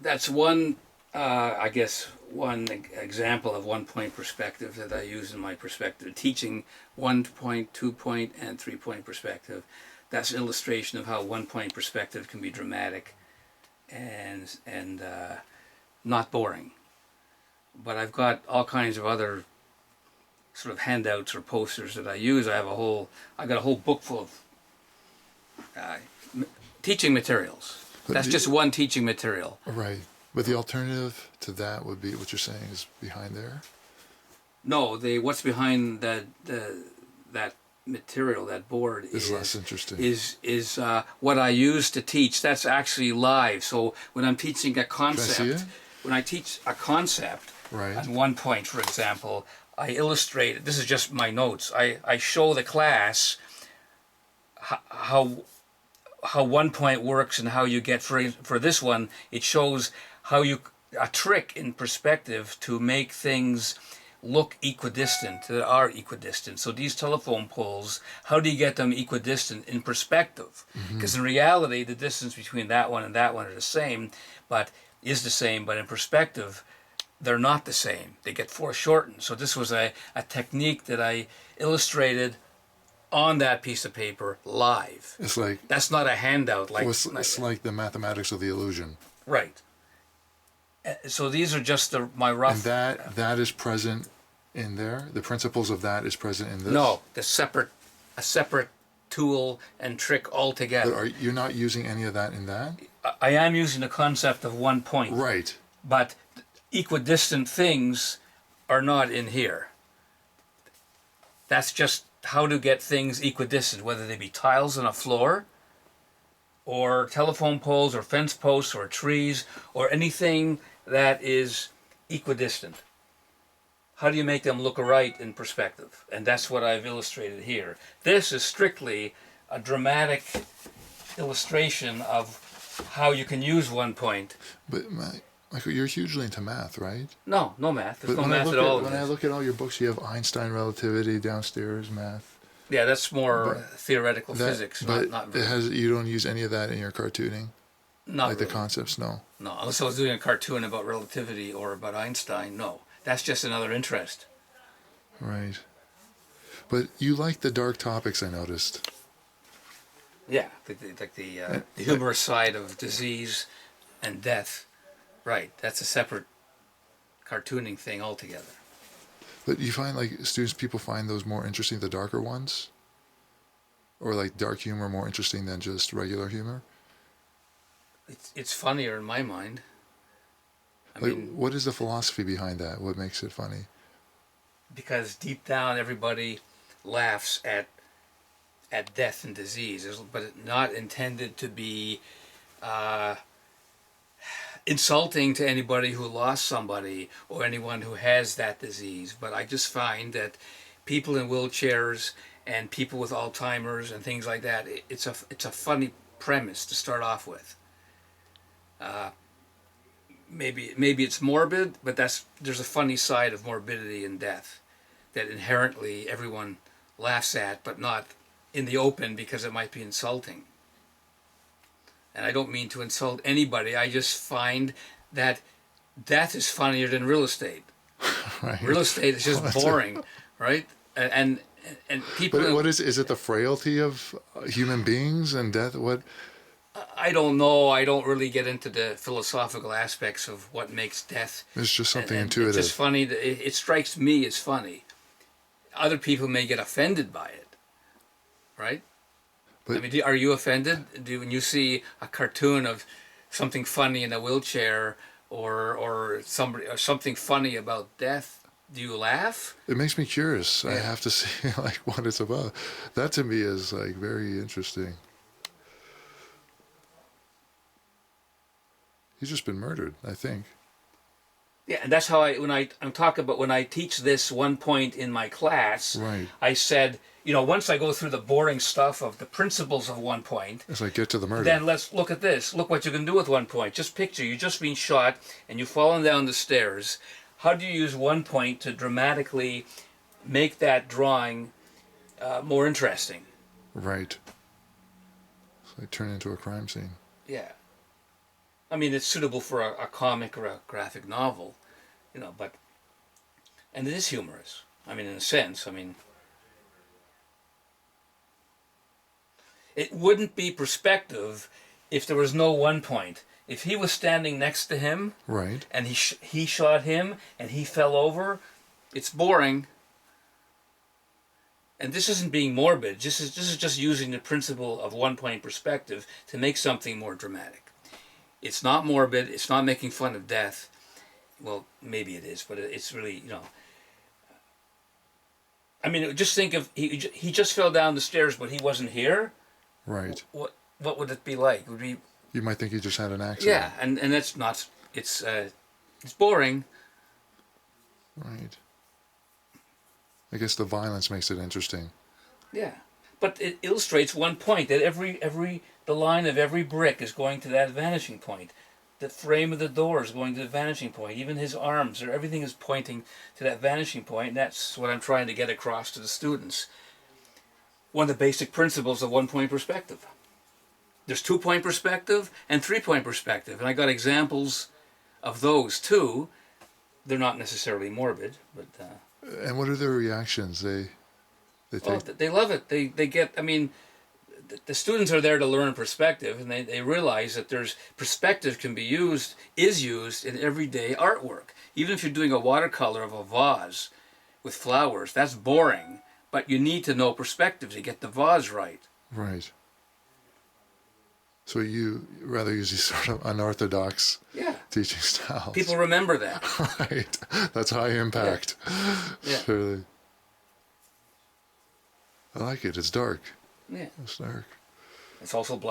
that's one, I guess, one example of 1 point perspective that I use in my perspective. Teaching 1 point, 2 point, and 3 point perspective. That's an illustration of how 1 point perspective can be dramatic and not boring. But I've got all kinds of other sort of handouts or posters that I use. I got a whole book full of teaching materials. That's just one teaching material. Right. But the alternative to that would be what you're saying is behind there? No, what's behind that material, that board is less interesting. Is what I use to teach. That's actually live. So when I'm teaching a concept, Can I see it? when I teach a concept, right. on 1 point, for example, I illustrate. This is just my notes. I show the class how 1 point works and how you get for this one. It shows how a trick in perspective to make things look equidistant, that are equidistant. So these telephone poles, how do you get them equidistant in perspective? Because in reality, the distance between that one and that one are the same, but in perspective, they're not the same. They get foreshortened. So this was a technique that I illustrated on that piece of paper live. It's like, that's not a handout. it's like the mathematics of the illusion. Right. So these are just my rough. And that is present in there. The principles of that is present in this. No, a separate tool and trick altogether. But you're not using any of that in that? I am using the concept of 1 point. Right. But equidistant things are not in here. That's just how to get things equidistant, whether they be tiles on a floor, or telephone poles, or fence posts, or trees, or anything that is equidistant. How do you make them look right in perspective? And that's what I've illustrated here. This is strictly a dramatic illustration of how you can use 1 point. But Michael, you're hugely into math, right? No math. There's no math at all. When I look at all your books, you have Einstein relativity downstairs, math. Yeah, that's more theoretical physics. Not really. You don't use any of that in your cartooning? Not like really. The concepts, no. No, unless I was doing a cartoon about relativity or about Einstein, no. That's just another interest. Right. But you like the dark topics, I noticed. Yeah, like the humorous side of disease and death. Right, that's a separate cartooning thing altogether. But you find people find those more interesting, the darker ones? Or like dark humor more interesting than just regular humor? It's funnier in my mind. I mean, what is the philosophy behind that? What makes it funny? Because deep down everybody laughs at death and disease, but it's not intended to be insulting to anybody who lost somebody or anyone who has that disease. But I just find that people in wheelchairs and people with Alzheimer's and things like that, it's a funny premise to start off with. Maybe it's morbid, but there's a funny side of morbidity and death that inherently everyone laughs at, but not in the open because it might be insulting. And I don't mean to insult anybody. I just find that death is funnier than real estate. Right. Real estate is just boring, right? And people. But is it the frailty of human beings and death? What? I don't know. I don't really get into the philosophical aspects of what makes death. It's just something and intuitive. It's just funny. It strikes me as funny. Other people may get offended by it, right? But, I mean, are you offended? When you see a cartoon of something funny in a wheelchair or something funny about death, do you laugh? It makes me curious. Yeah. I have to see what it's about. That to me is very interesting. He's just been murdered, I think. Yeah, and that's how when I teach this 1 point in my class, right. I said, once I go through the boring stuff of the principles of 1 point, it's like get to the murder. Then let's look at this. Look what you can do with 1 point. Just picture you just being shot and you've fallen down the stairs. How do you use 1 point to dramatically make that drawing more interesting? Right. So they turn into a crime scene. Yeah. I mean, it's suitable for a comic or a graphic novel, you know, but, and it is humorous. I mean, in a sense, I mean, it wouldn't be perspective if there was no one point. If he was standing next to him Right. and he shot him and he fell over, it's boring. And this isn't being morbid. This is just using the principle of one point perspective to make something more dramatic. It's not morbid. It's not making fun of death. Well, maybe it is, but it's really, you know. I mean, just think of he just fell down the stairs, but he wasn't here. Right. What would it be like? Would be You might think he just had an accident. yeah, and that's not. It's boring. Right. I guess the violence makes it interesting. Yeah, but it illustrates one point that the line of every brick is going to that vanishing point. The frame of the door is going to the vanishing point. Even his arms, or everything is pointing to that vanishing point. And that's what I'm trying to get across to the students. One of the basic principles of one-point perspective. There's two-point perspective and three-point perspective, and I got examples of those too. They're not necessarily morbid, but. And what are their reactions? They take. They love it. They get. I mean, the students are there to learn perspective, and they realize that there's perspective is used in everyday artwork. Even if you're doing a watercolor of a vase with flowers, that's boring. But you need to know perspective to get the vase right. Right. So you rather use these sort of unorthodox teaching styles. People remember that. Right. That's high impact. Yeah. Surely. I like it. It's dark. Yeah. It's dark. It's also